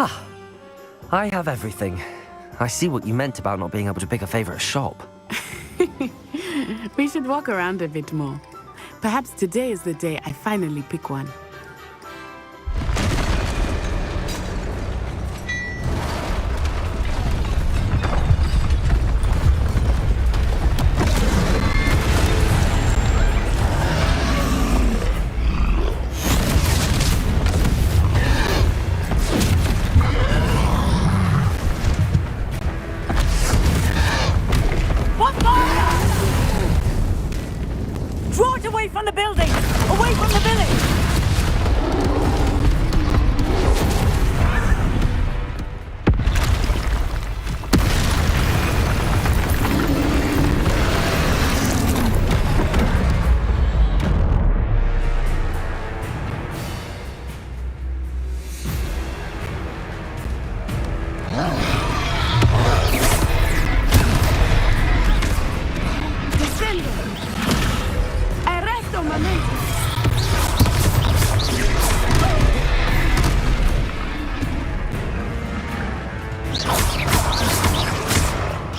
Ah, I have everything. I see what you meant about not being able to pick a favorite shop. We should walk around a bit more. Perhaps today is the day I finally pick one. From the building! Away from the village!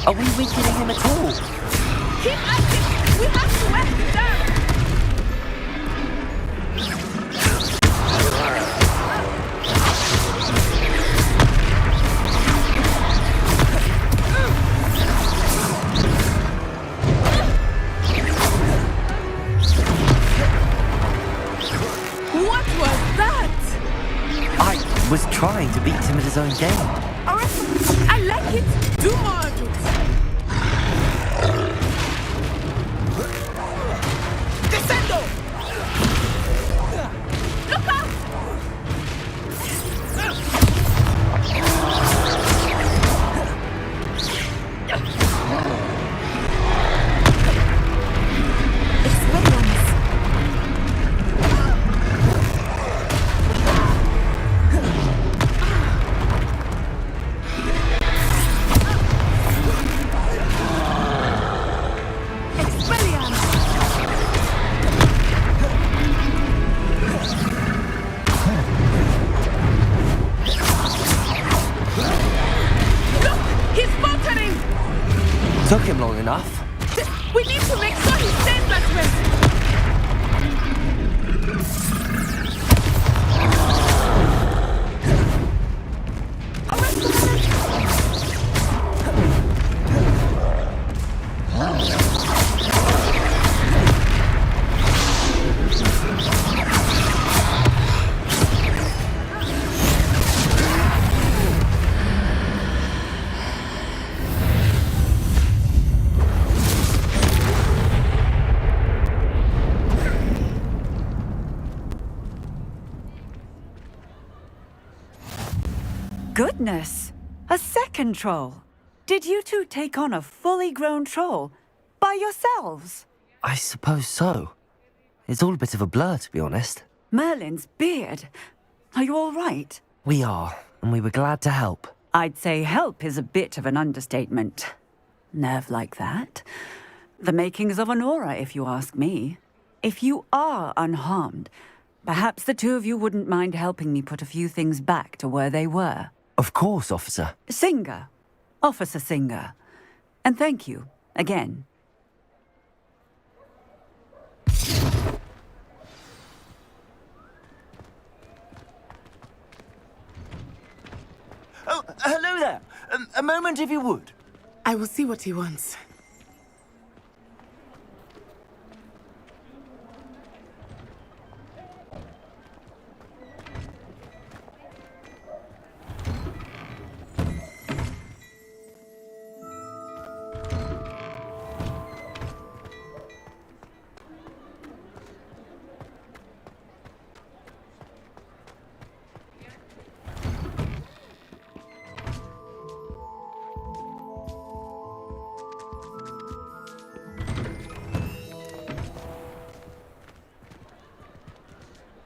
Are we weakening him at all? Keep acting! We have to wet him down! What was that? I was trying to beat him at his own game. Alright, I like it. Do more of it. Descendo! Look out! Took him long enough. We need to make sure he stays that way. Goodness! A second troll! Did you two take on a fully grown troll? By yourselves? I suppose so. It's all a bit of a blur, to be honest. Merlin's beard. Are you all right? We are, and we were glad to help. I'd say help is a bit of an understatement. Nerve like that. The makings of an aura, if you ask me. If you are unharmed, perhaps the two of you wouldn't mind helping me put a few things back to where they were. Of course, officer. Singer. Officer Singer. And thank you, again. Oh, hello there. A moment if you would. I will see what he wants.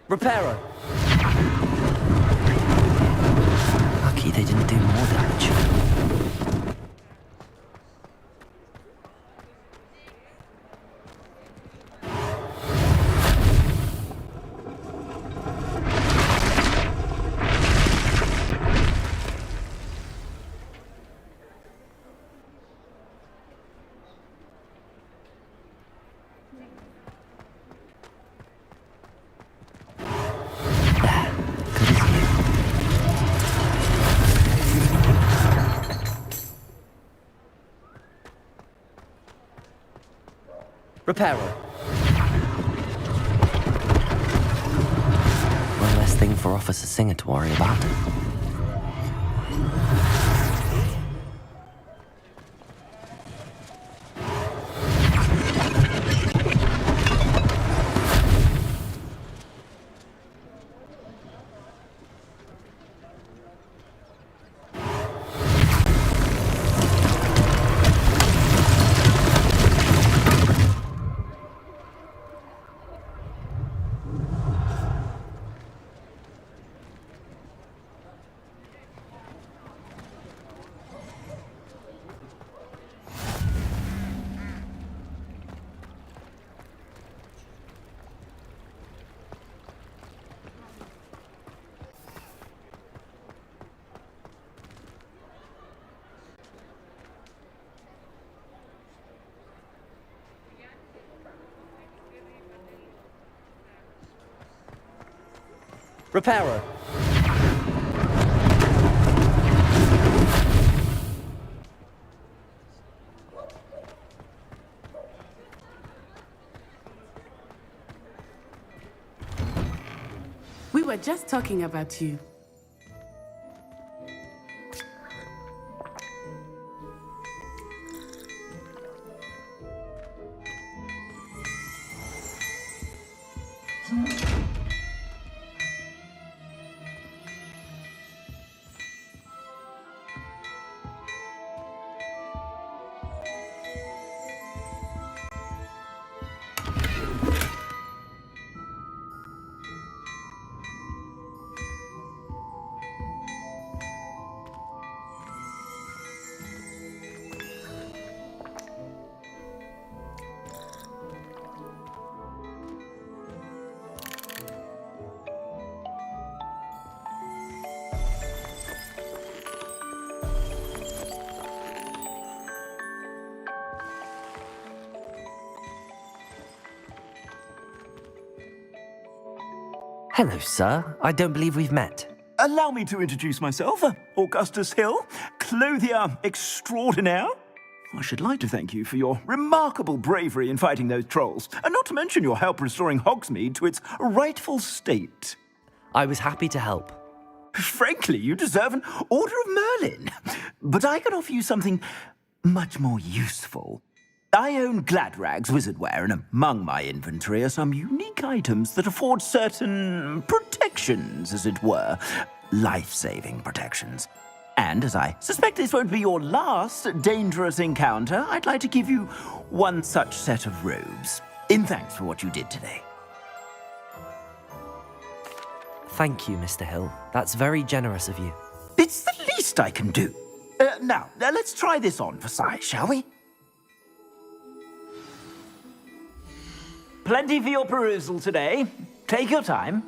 Reparo. Lucky they didn't do more damage. Reparo. One less thing for Officer Singer to worry about. Reparo. We were just talking about you. Hello, sir. I don't believe we've met. Allow me to introduce myself, Augustus Hill, clothier extraordinaire. I should like to thank you for your remarkable bravery in fighting those trolls, and not to mention your help restoring Hogsmeade to its rightful state. I was happy to help. Frankly, you deserve an Order of Merlin. But I can offer you something much more useful. I own Gladrag's wizardware, and among my inventory are some unique items that afford certain protections, as it were. Life-saving protections. And as I suspect this won't be your last dangerous encounter, I'd like to give you one such set of robes, in thanks for what you did today. Thank you, Mr. Hill. That's very generous of you. It's the least I can do. Now, let's try this on for size, shall we? Plenty for your perusal today. Take your time.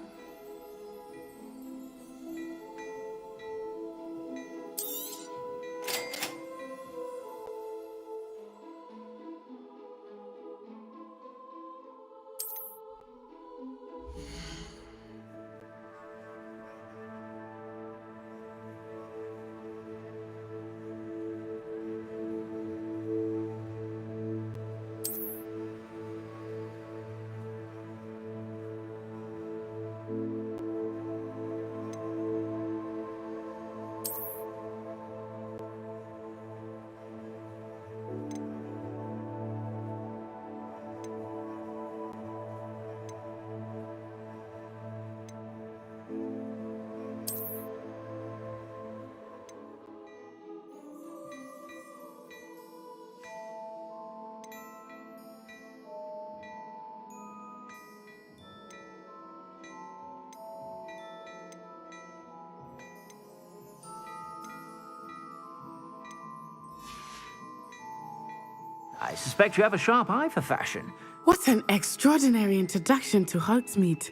I suspect you have a sharp eye for fashion. What an extraordinary introduction to Hogsmeade.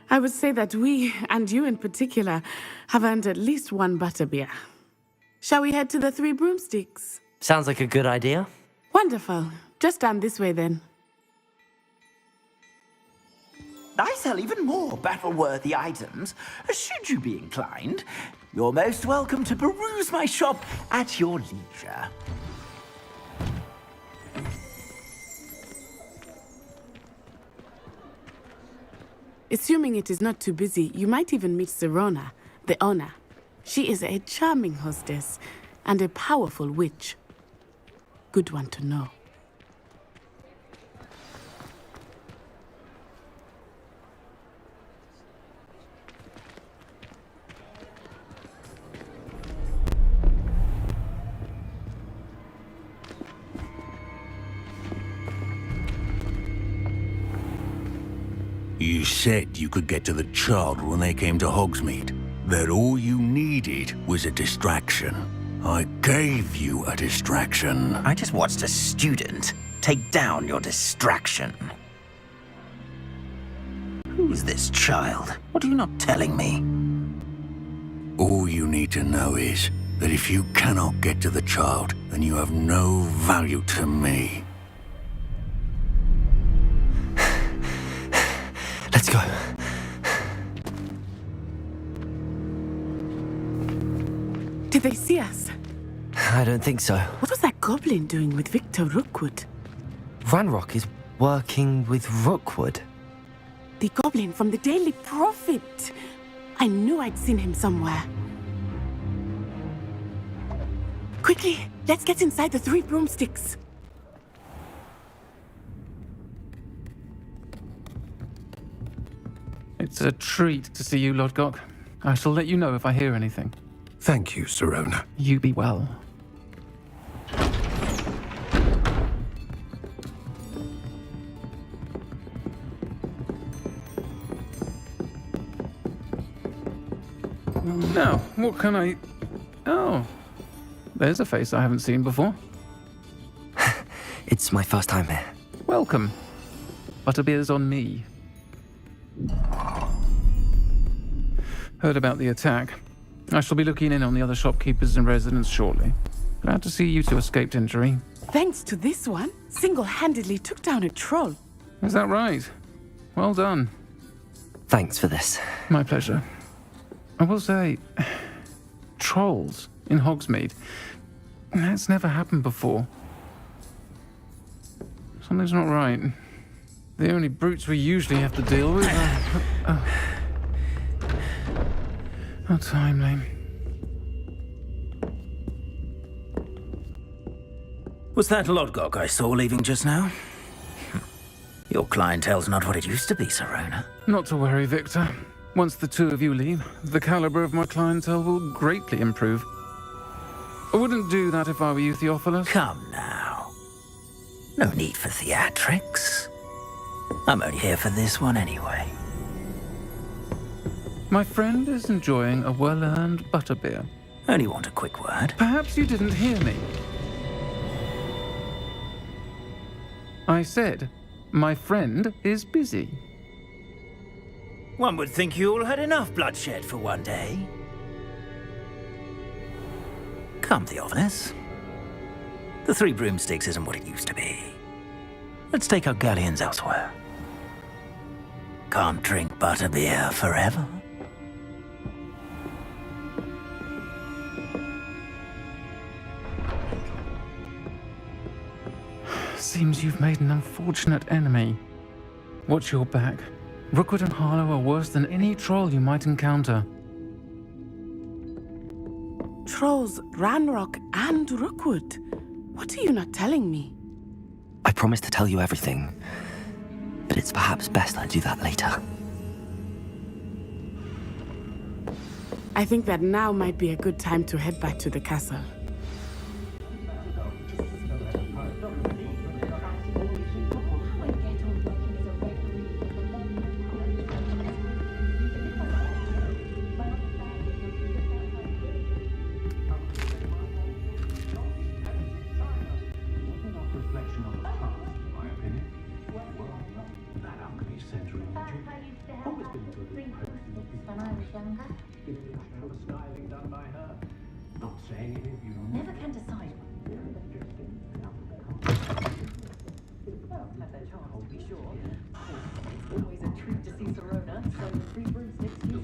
I would say that we, and you in particular, have earned at least one butterbeer. Shall we head to the Three Broomsticks? Sounds like a good idea. Wonderful. Just down this way then. I sell even more battle-worthy items. Should you be inclined, you're most welcome to peruse my shop at your leisure. Assuming it is not too busy, you might even meet Sirona, the owner. She is a charming hostess and a powerful witch. Good one to know. You said you could get to the child when they came to Hogsmeade. That all you needed was a distraction. I gave you a distraction. I just watched a student take down your distraction. Who's this child? What are you not telling me? All you need to know is that if you cannot get to the child, then you have no value to me. Let's go. Did they see us? I don't think so. What was that goblin doing with Victor Rookwood? Ranrock is working with Rookwood. The goblin from the Daily Prophet. I knew I'd seen him somewhere. Quickly, let's get inside the 3 broomsticks. It's a treat to see you, Lodgok. I shall let you know if I hear anything. Thank you, Sirona. You be well. Now, what can I... Oh, there's a face I haven't seen before. It's my first time here. Welcome. Butterbeer's on me. Heard about the attack. I shall be looking in on the other shopkeepers and residents shortly. Glad to see you two escaped injury. Thanks to this one, single-handedly took down a troll. Is that right? Well done. Thanks for this. My pleasure. I will say, trolls in Hogsmeade. That's never happened before. Something's not right. The only brutes we usually have to deal with are... How timely. Was that Lodgok I saw leaving just now? Your clientele's not what it used to be, Sirona. Not to worry, Victor. Once the two of you leave, the caliber of my clientele will greatly improve. I wouldn't do that if I were you, Theophilus. Come now. No need for theatrics. I'm only here for this one anyway. My friend is enjoying a well-earned butterbeer. Only want a quick word. Perhaps you didn't hear me. I said, my friend is busy. One would think you all had enough bloodshed for one day. Come, Theophilus. The 3 broomsticks isn't what it used to be. Let's take our galleons elsewhere. Can't drink butterbeer forever. Seems you've made an unfortunate enemy. Watch your back. Rookwood and Harlow are worse than any troll you might encounter. Trolls, Ranrock, and Rookwood. What are you not telling me? I promise to tell you everything, but it's perhaps best I do that later. I think that now might be a good time to head back to the castle. Never can decide. Have their chance, to be sure. It's always a treat to see Sirona, so the 3 broomsticks usually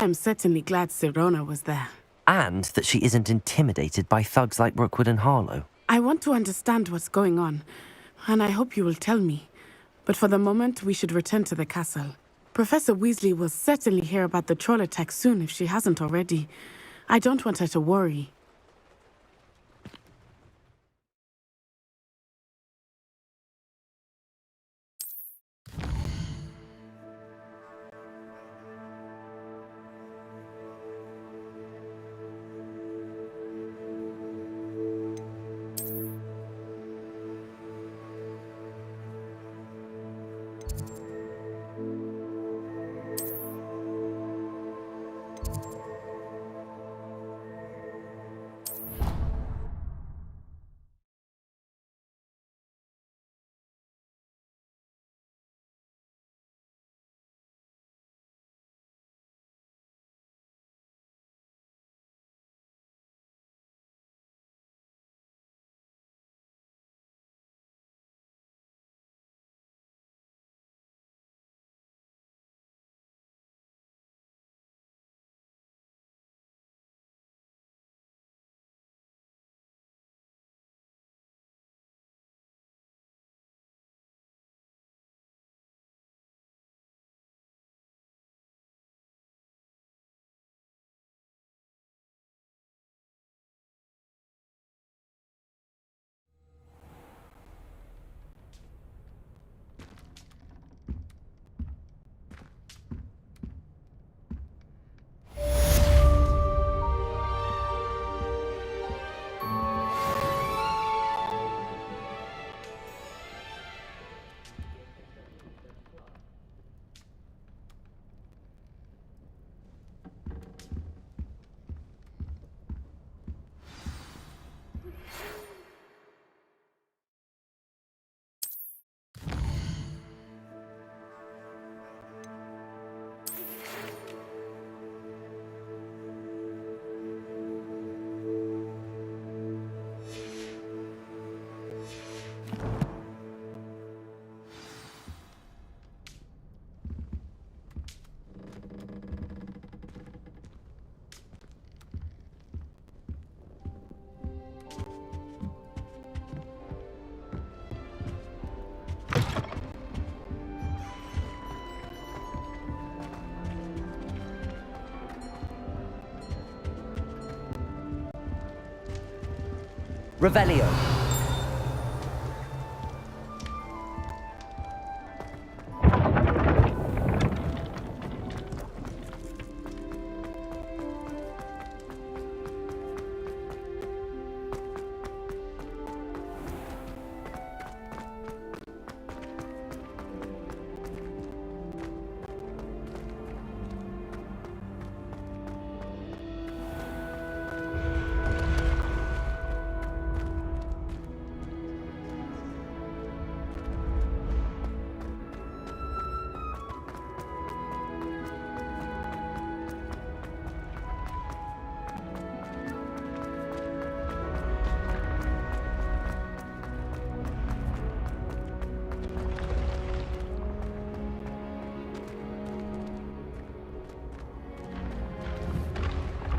I am certainly glad Sirona was there. And that she isn't intimidated by thugs like Rookwood and Harlow. I want to understand what's going on, and I hope you will tell me. But for the moment, we should return to the castle. Professor Weasley will certainly hear about the troll attack soon if she hasn't already. I don't want her to worry. Revelio.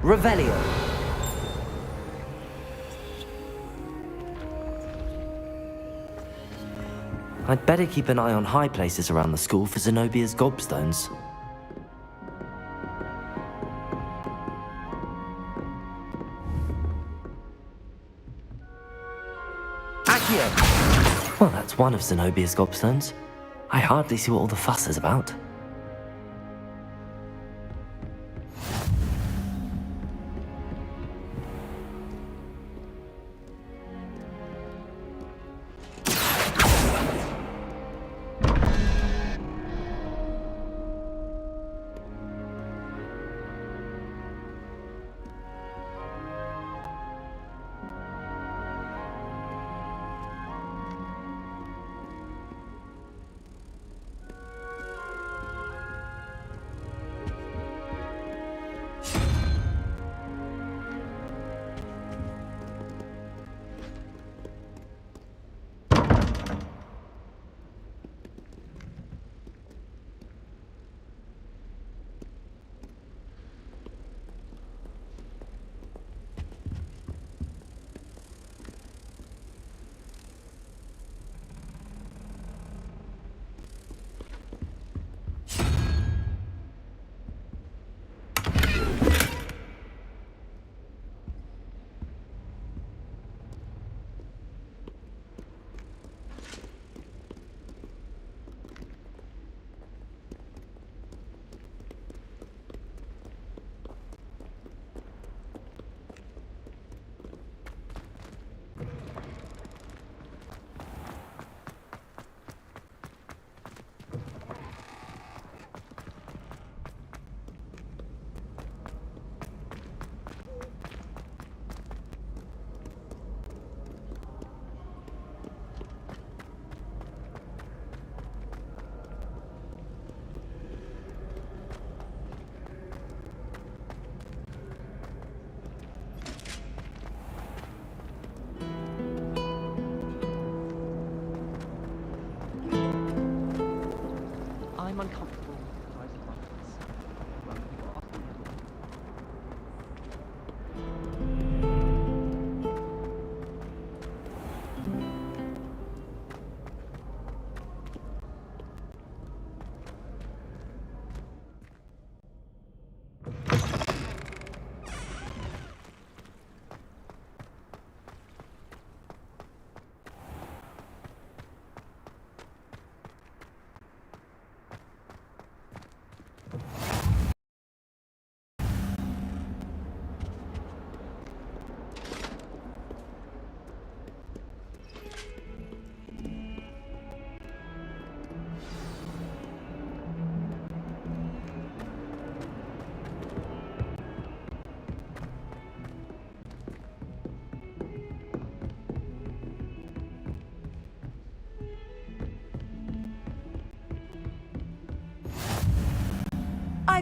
Revelio. I'd better keep an eye on high places around the school for Zenobia's gobstones. Accio! Well, that's one of Zenobia's gobstones. I hardly see what all the fuss is about.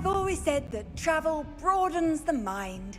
I've always said that travel broadens the mind.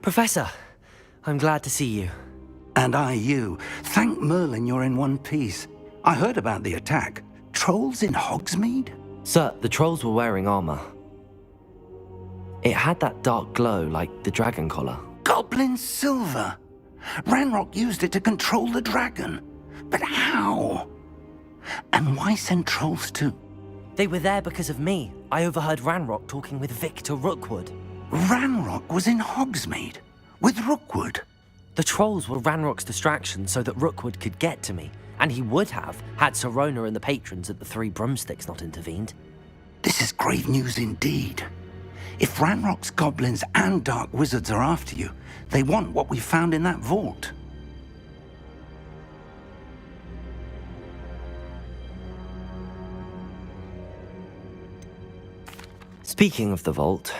Professor, I'm glad to see you. And I you. Thank Merlin you're in one piece. I heard about the attack. Trolls in Hogsmeade? Sir, the trolls were wearing armor. It had that dark glow like the dragon collar. Goblin silver! Ranrock used it to control the dragon. But how? And why send trolls too? They were there because of me. I overheard Ranrock talking with Victor Rookwood. Ranrock was in Hogsmeade? With Rookwood? The trolls were Ranrock's distraction so that Rookwood could get to me. And he would have, had Sirona and the patrons at the Three Broomsticks not intervened. This is grave news indeed. If Ranrock's goblins and dark wizards are after you, they want what we found in that vault. Speaking of the vault,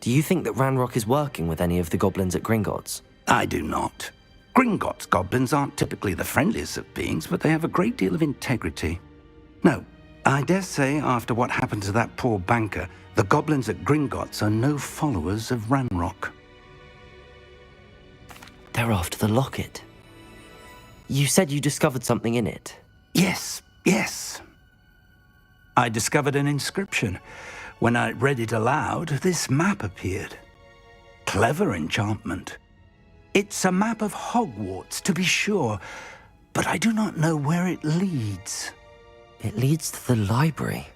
do you think that Ranrock is working with any of the goblins at Gringotts? I do not. Gringotts goblins aren't typically the friendliest of beings, but they have a great deal of integrity. No, I dare say after what happened to that poor banker, the goblins at Gringotts are no followers of Ranrock. They're after the locket. You said you discovered something in it. Yes. I discovered an inscription. When I read it aloud, this map appeared. Clever enchantment. It's a map of Hogwarts, to be sure, but I do not know where it leads. It leads to the library.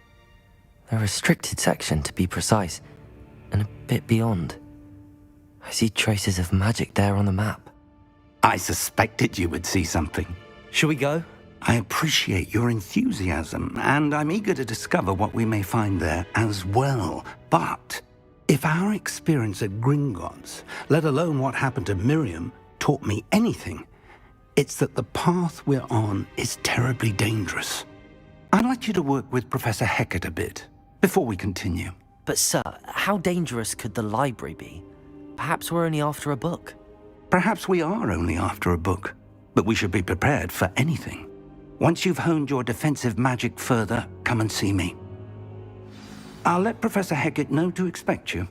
A restricted section, to be precise, and a bit beyond. I see traces of magic there on the map. I suspected you would see something. Shall we go? I appreciate your enthusiasm, and I'm eager to discover what we may find there as well. But if our experience at Gringotts, let alone what happened to Miriam, taught me anything, it's that the path we're on is terribly dangerous. I'd like you to work with Professor Hecat a bit before we continue. But sir, how dangerous could the library be? Perhaps we're only after a book. Perhaps we are only after a book, but we should be prepared for anything. Once you've honed your defensive magic further, come and see me. I'll let Professor Hecat know to expect you.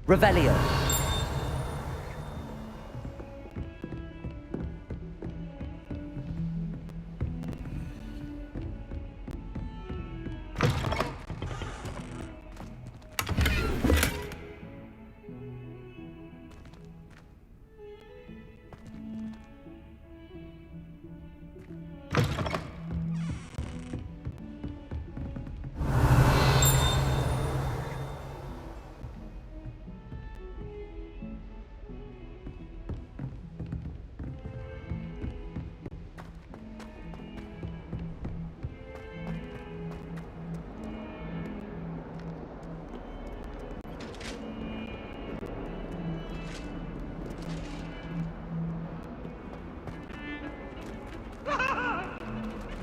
Revelio.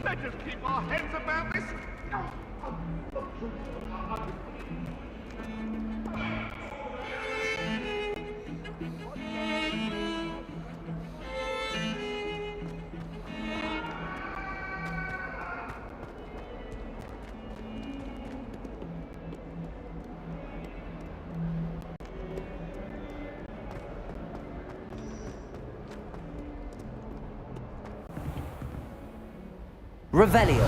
Let us keep our heads about this. Revelio.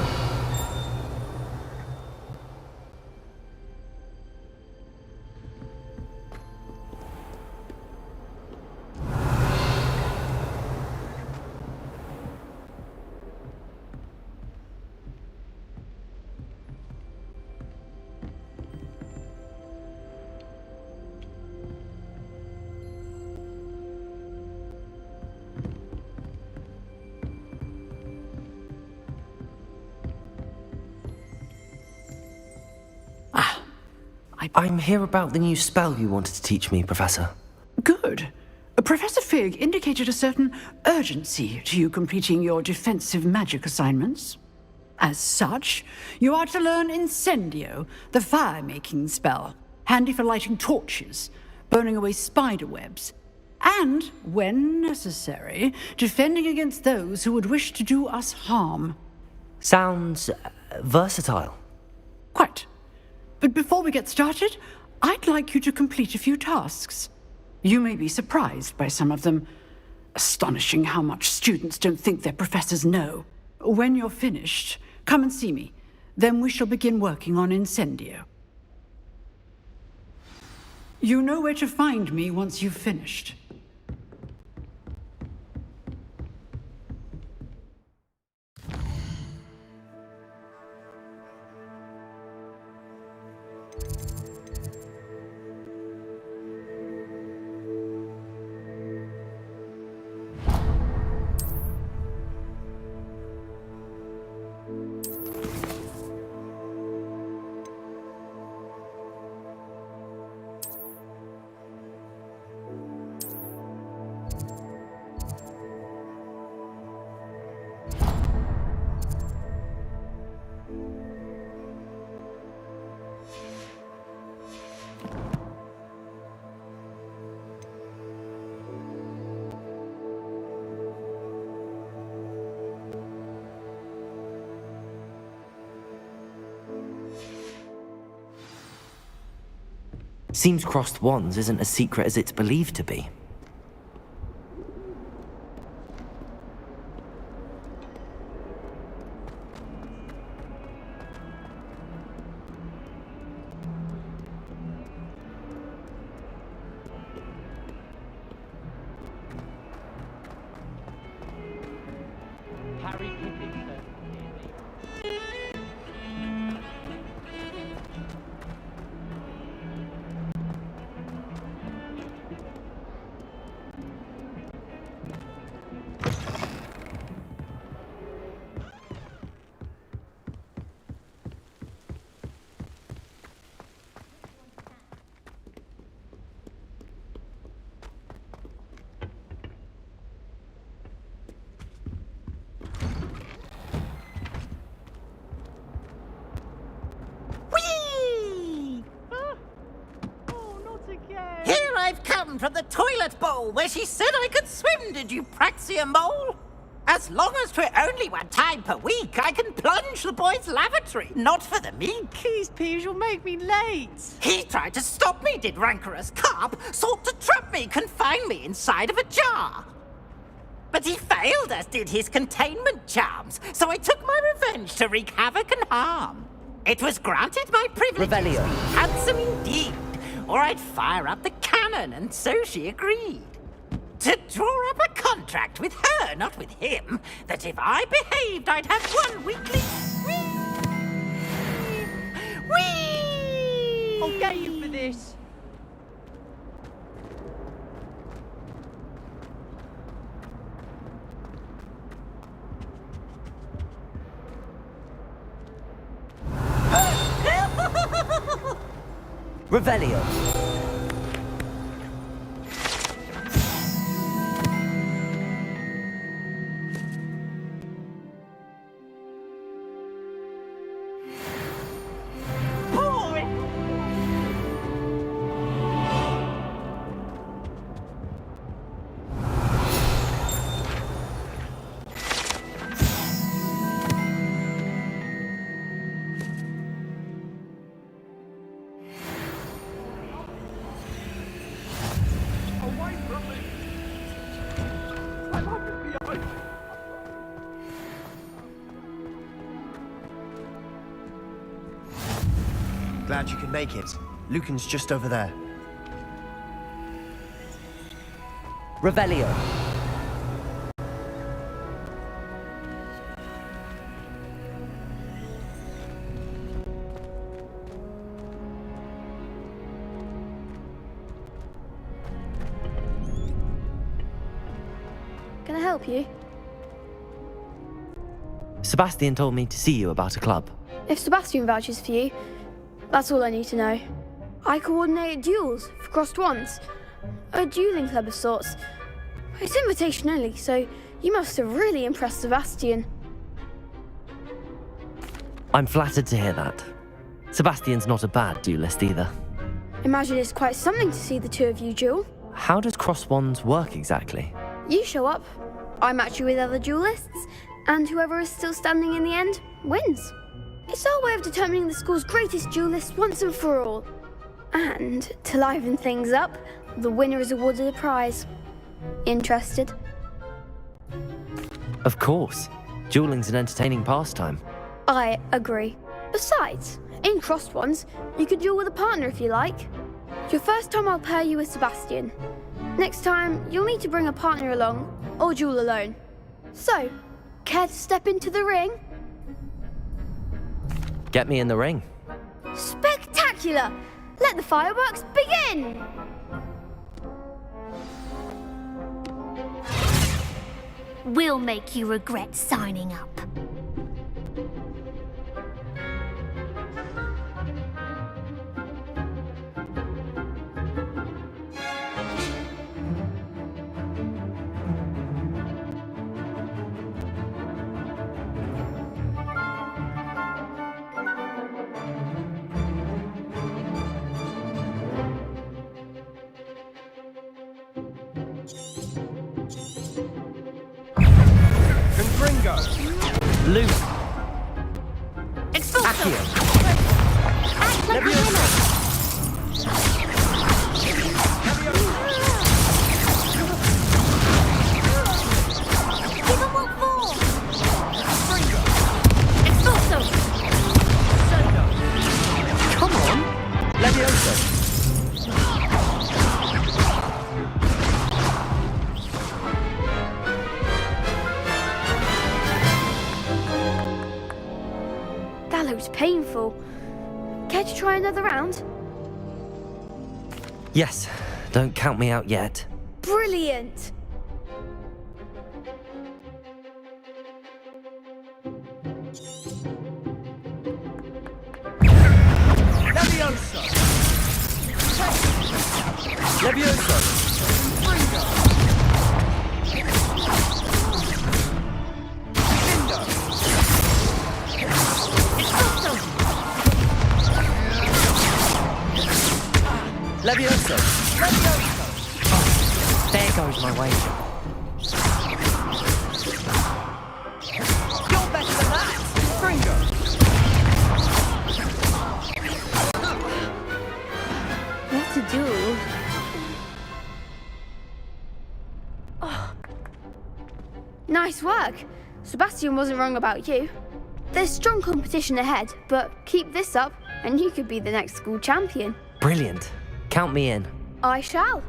I'm here about the new spell you wanted to teach me, Professor. Good. Professor Fig indicated a certain urgency to you completing your defensive magic assignments. As such, you are to learn Incendio, the fire-making spell, handy for lighting torches, burning away spider webs, and, when necessary, defending against those who would wish to do us harm. Sounds versatile. Quite. But before we get started, I'd like you to complete a few tasks. You may be surprised by some of them. Astonishing how much students don't think their professors know. When you're finished, come and see me. Then we shall begin working on Incendio. You know where to find me once you've finished. Seems crossed wands isn't as secret as it's believed to be. From the toilet bowl where she said I could swim, did you praxia mole? As long as 'twere only one time per week, I can plunge the boy's lavatory. Not for the meek. These peas will make me late. He tried to stop me, did rancorous carp. Sought to trap me, confine me inside of a jar. But he failed, as did his containment charms. So I took my revenge to wreak havoc and harm. It was granted my privilege to be handsome indeed, or I'd fire up the cannon, and so she agreed. To draw up a contract with her, not with him, that if I behaved, I'd have one weekly... Whee! I'll get you for this. Revelio. Glad you could make it. Lucan's just over there. Revelio. Can I help you? Sebastian told me to see you about a club. If Sebastian vouches for you, that's all I need to know. I coordinate duels for crossed wands. A dueling club of sorts. It's invitation only, so you must have really impressed Sebastian. I'm flattered to hear that. Sebastian's not a bad duelist either. Imagine it's quite something to see the two of you duel. How does cross wands work exactly? You show up, I match you with other duelists, and whoever is still standing in the end wins. It's our way of determining the school's greatest duelist once and for all. And, to liven things up, the winner is awarded a prize. Interested? Of course. Dueling's an entertaining pastime. I agree. Besides, in crossed ones, you could duel with a partner if you like. Your first time I'll pair you with Sebastian. Next time, you'll need to bring a partner along, or duel alone. So, care to step into the ring? Get me in the ring. Spectacular! Let the fireworks begin! We'll make you regret signing up. Luke. Expulso! Act like a Give him what for! Expulso! Come on. Leviosa. That looks painful. Care to try another round? Yes. Don't count me out yet. Brilliant! Leviosa! Leviosa. Leviosa. There goes my wager. Nice work. Sebastian wasn't wrong about you. There's strong competition ahead, but keep this up and you could be the next school champion. Brilliant. Count me in. I shall.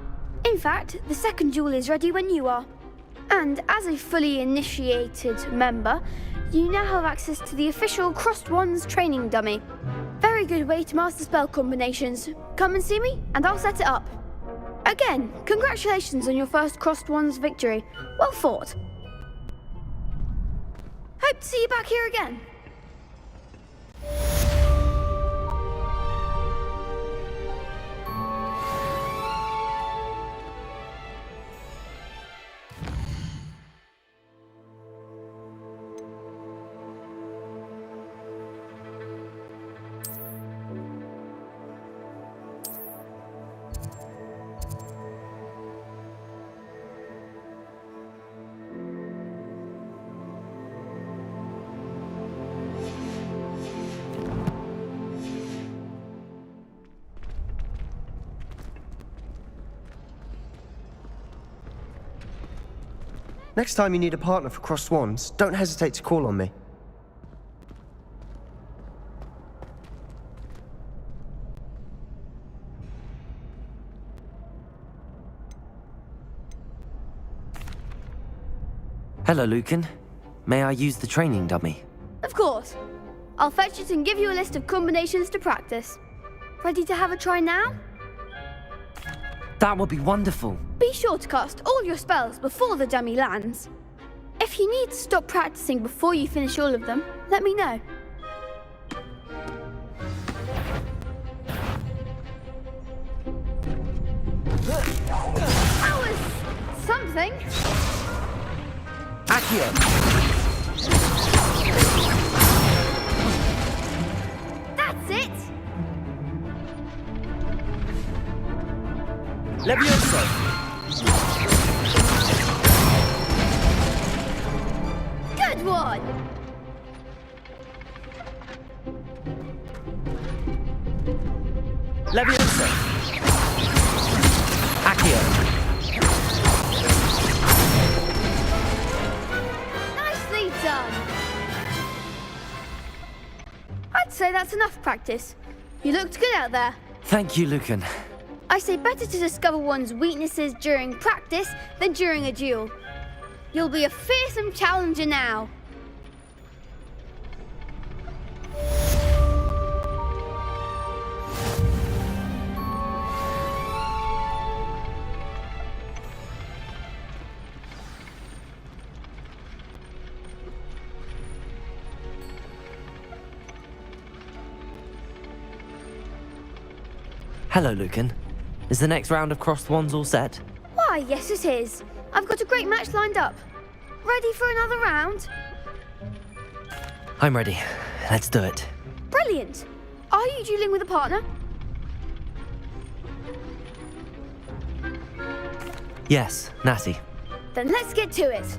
In fact, the second duel is ready when you are. And as a fully initiated member, you now have access to the official Crossed Wands training dummy. Very good way to master spell combinations. Come and see me, and I'll set it up. Again, congratulations on your first Crossed Wands victory. Well fought. Hope to see you back here again. Next time you need a partner for Crossed Wands, don't hesitate to call on me. Hello, Lucan. May I use the training dummy? Of course. I'll fetch it and give you a list of combinations to practice. Ready to have a try now? That would be wonderful. Be sure to cast all your spells before the dummy lands. If you need to stop practicing before you finish all of them, let me know. That was something. Accio! That's it! Levioso! Good one! Levioso! Accio! Nicely done! I'd say that's enough practice. You looked good out there. Thank you, Lucan. I say better to discover one's weaknesses during practice than during a duel. You'll be a fearsome challenger now. Hello, Lucan. Is the next round of Crossed Wands all set? Why, yes it is. I've got a great match lined up. Ready for another round? I'm ready. Let's do it. Brilliant. Are you dueling with a partner? Yes, Natty. Then let's get to it.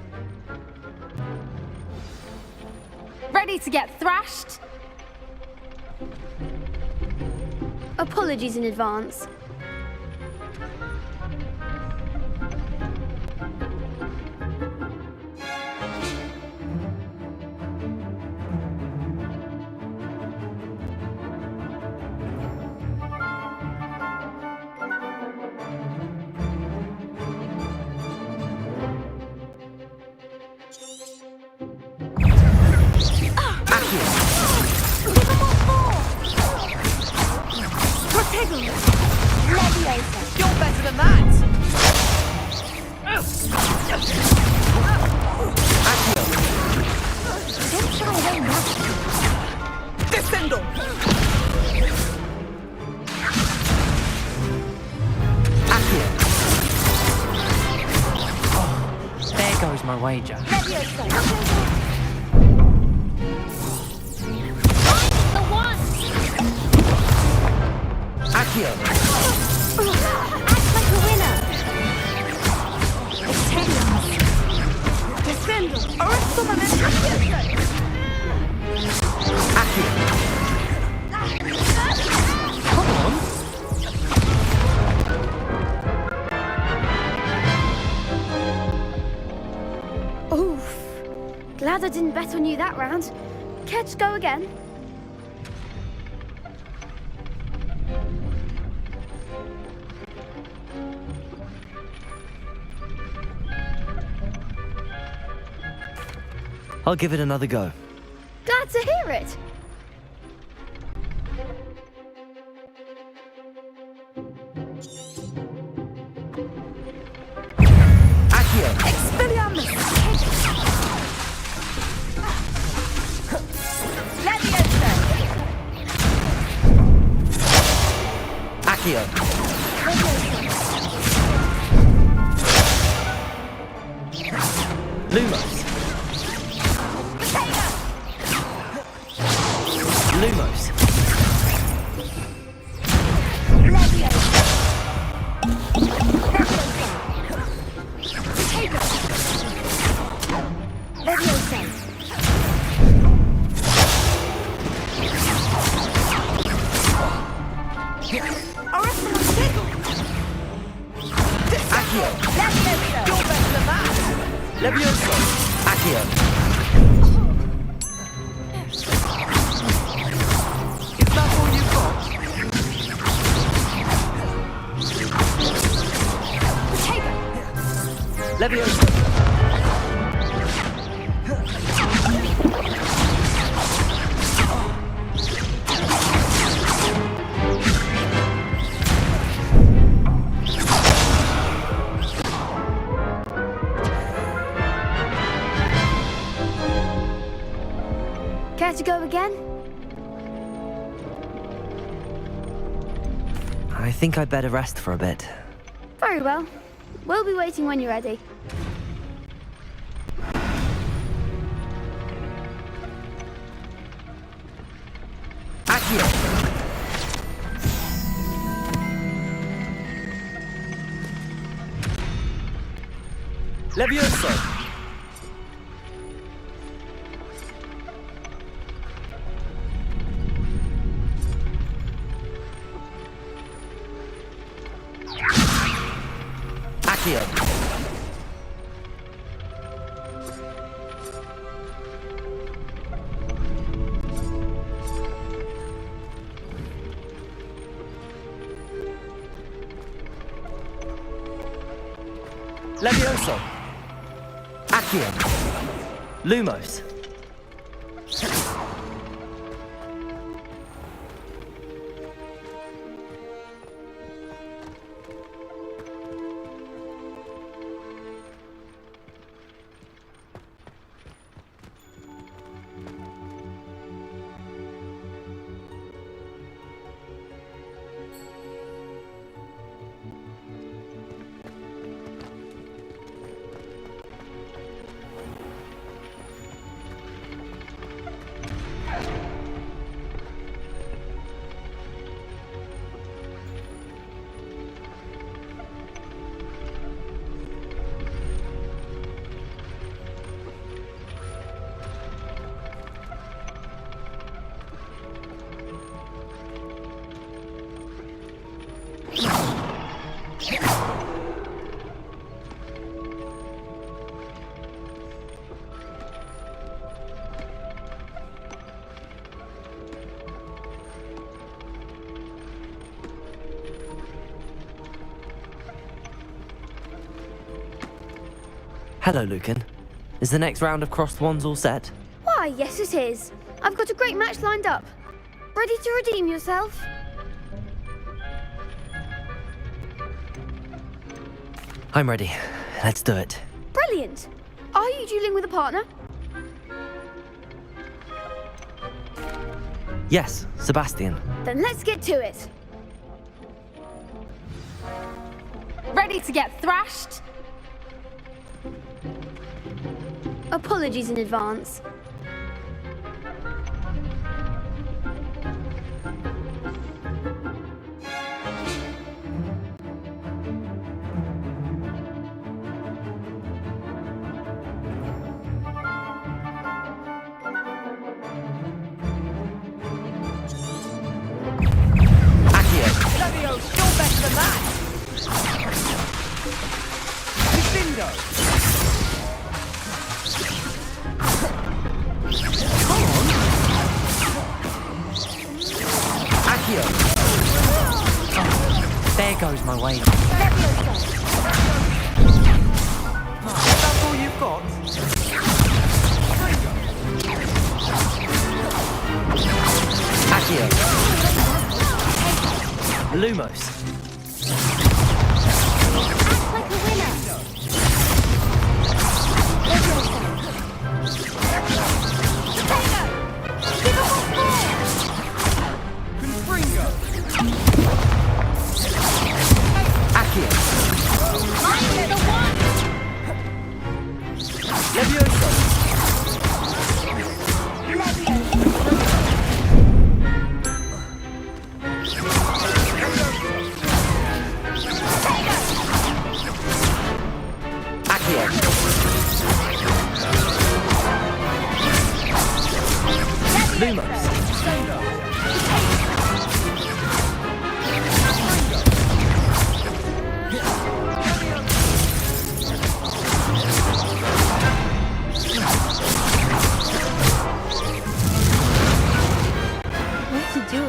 Ready to get thrashed? Apologies in advance. You're better than that! Don't shy away now. Descendo! There goes my wager. The one! Accio! Act like a winner! Descendo! Arresto momento! Come on! Oof. Mother didn't bet on you that round. Care to go again? I'll give it another go. Glad to hear it. Accio! Expelliarmus! Leviosa! Accio! Lumos! Lumos! Accio! You're better than that! Levioso! Accio! Is that all you've got? Levioso! Care to go again? I think I'd better rest for a bit. Very well. We'll be waiting when you're ready. Accio! Levioso! Accio! Levioso! Accio! Lumos! Hello, Lucan. Is the next round of Crossed Wands all set? Why, yes it is. I've got a great match lined up. Ready to redeem yourself? I'm ready. Let's do it. Brilliant. Are you dueling with a partner? Yes, Sebastian. Then let's get to it. Ready to get thrashed? Apologies in advance. Accio! There goes my way. That's all you've got? Accio! Lumos! Like a winner. Accio! I'm the one. Levioso! Accio! Lumos! What to do?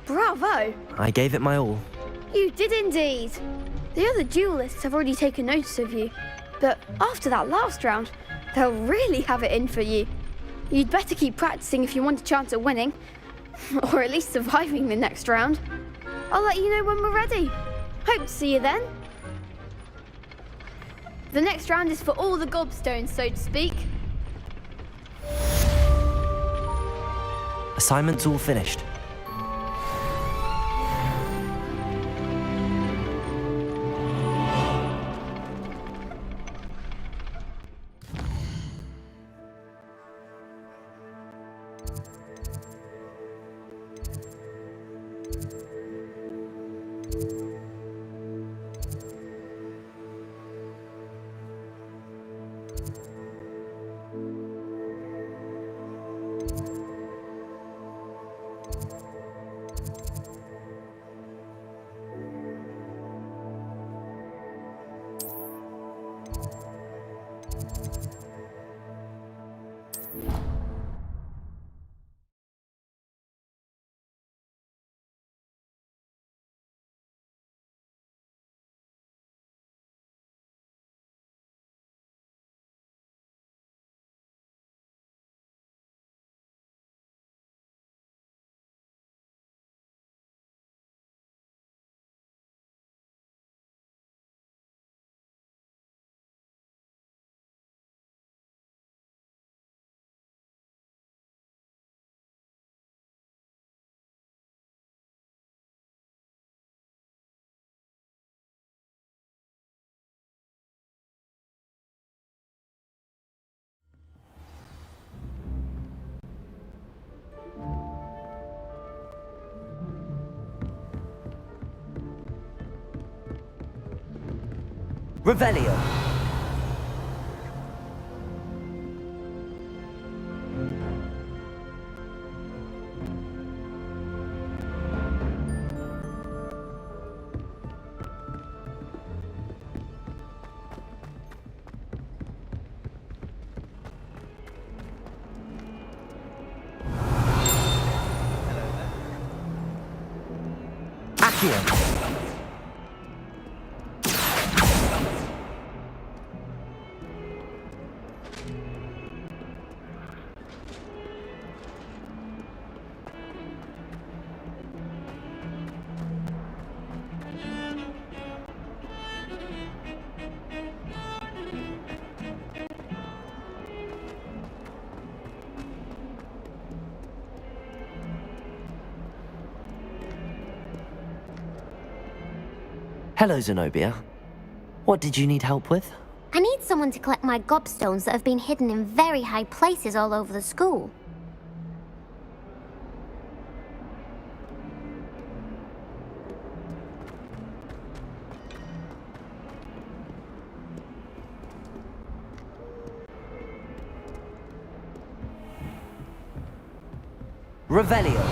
Bravo! I gave it my all. You did indeed. The other duelists have already taken notice of you, but after that last round, they'll really have it in for you. You'd better keep practicing if you want a chance at winning, or at least surviving the next round. I'll let you know when we're ready. Hope to see you then. The next round is for all the gobstones, so to speak. Assignment's all finished. Revelio. Accio. Hello, Zenobia. What did you need help with? I need someone to collect my gobstones that have been hidden in very high places all over the school. Revelio.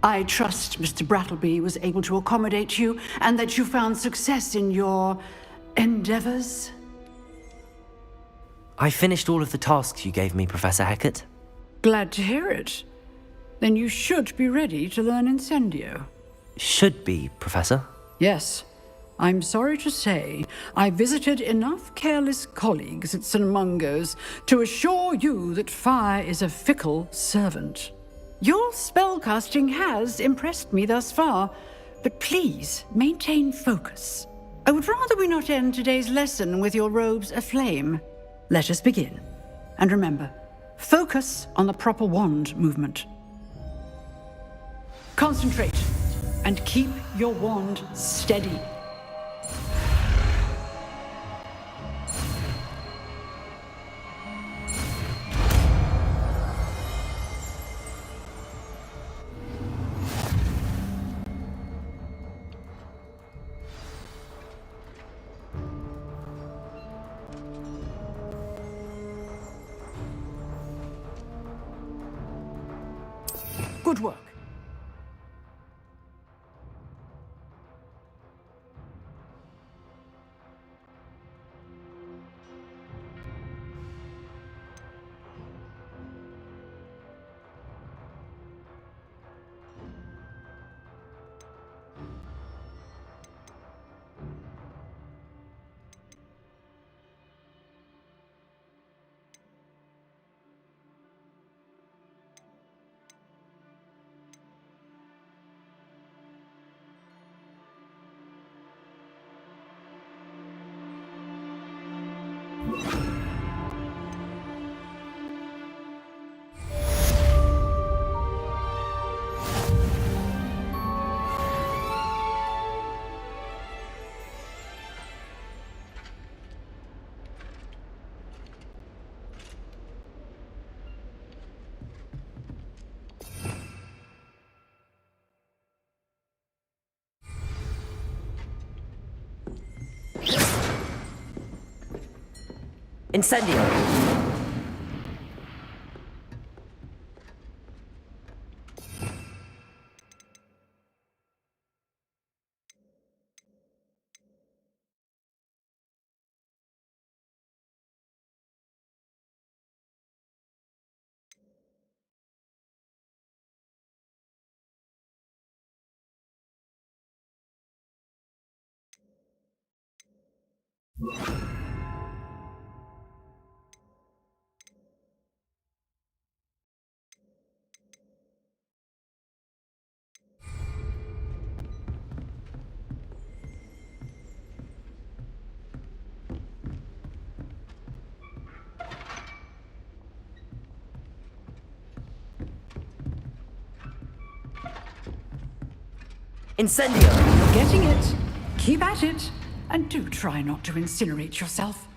I trust Mr. Brattleby was able to accommodate you and that you found success in your endeavors. I finished all of the tasks you gave me, Professor Hecat. Glad to hear it. Then you should be ready to learn Incendio. Should be, Professor. Yes. I'm sorry to say, I visited enough careless colleagues at St. Mungo's to assure you that fire is a fickle servant. Your spellcasting has impressed me thus far, but please maintain focus. I would rather we not end today's lesson with your robes aflame. Let us begin. And remember, focus on the proper wand movement. Concentrate, and keep your wand steady. Good work. Incendio! Incendio! You're getting it. Keep at it. And do try not to incinerate yourself.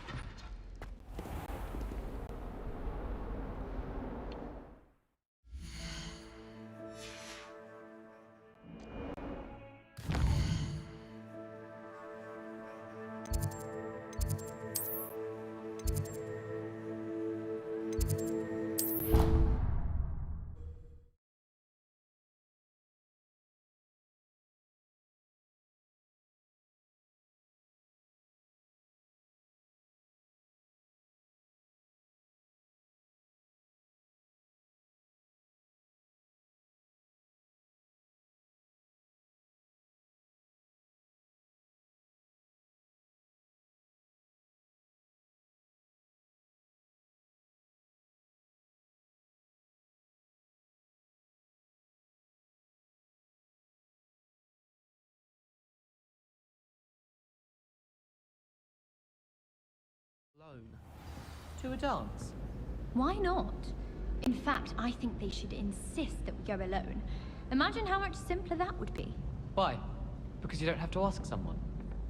Alone. To a dance? Why not? In fact, I think they should insist that we go alone. Imagine how much simpler that would be. Why? Because you don't have to ask someone.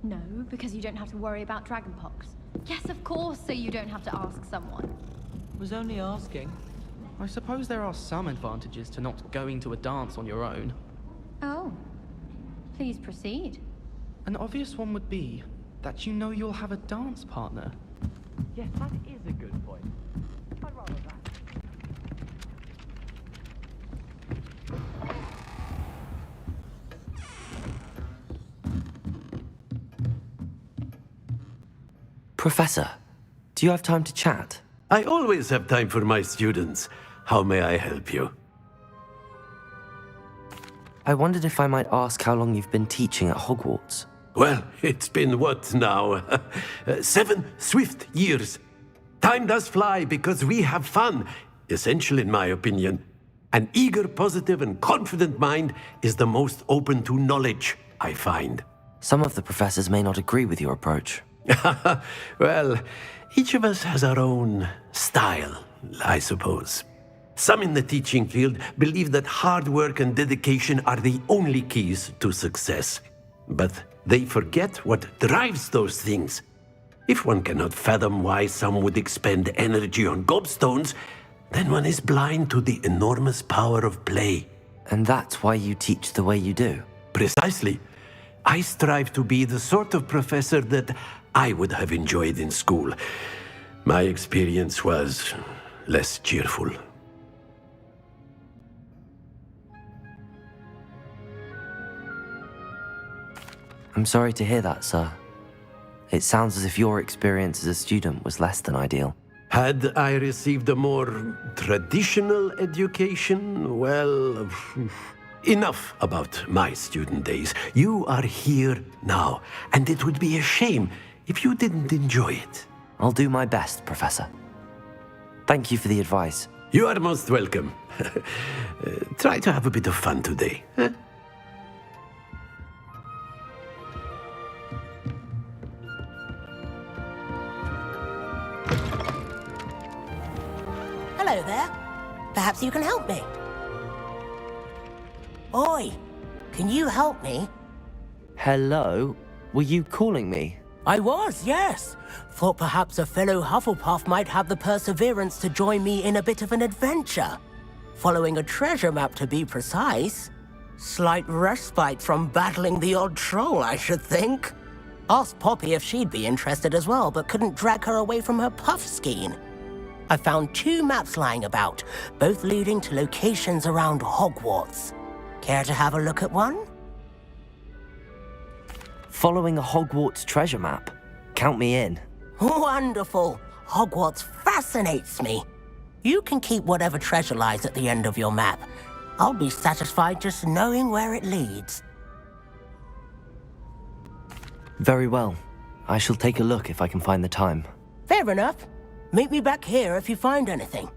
No, because you don't have to worry about dragonpox. Yes, of course, so you don't have to ask someone. Was only asking. I suppose there are some advantages to not going to a dance on your own. Oh. Please proceed. An obvious one would be that you know you'll have a dance partner. Yes, that is a good point. I'd rather that. Professor, do you have time to chat? I always have time for my students. How may I help you? I wondered if I might ask how long you've been teaching at Hogwarts. Well, it's been what now? 7 swift years. Time does fly because we have fun. Essential in my opinion. An eager, positive, and confident mind is the most open to knowledge, I find. Some of the professors may not agree with your approach. Well, each of us has our own style, I suppose. Some in the teaching field believe that hard work and dedication are the only keys to success. But they forget what drives those things. If one cannot fathom why some would expend energy on gobstones, then one is blind to the enormous power of play. And that's why you teach the way you do? Precisely. I strive to be the sort of professor that I would have enjoyed in school. My experience was less cheerful. I'm sorry to hear that, sir. It sounds as if your experience as a student was less than ideal. Had I received a more traditional education, well, enough about my student days. You are here now, and it would be a shame if you didn't enjoy it. I'll do my best, Professor. Thank you for the advice. You are most welcome. Try to have a bit of fun today. Huh? Hello there. Perhaps you can help me. Oi, can you help me? Hello? Were you calling me? I was, yes. Thought perhaps a fellow Hufflepuff might have the perseverance to join me in a bit of an adventure. Following a treasure map, to be precise. Slight respite from battling the odd troll, I should think. Asked Poppy if she'd be interested as well, but couldn't drag her away from her puff skein. I found 2 maps lying about, both leading to locations around Hogwarts. Care to have a look at one? Following a Hogwarts treasure map? Count me in. Wonderful! Hogwarts fascinates me. You can keep whatever treasure lies at the end of your map. I'll be satisfied just knowing where it leads. Very well. I shall take a look if I can find the time. Fair enough. Meet me back here if you find anything.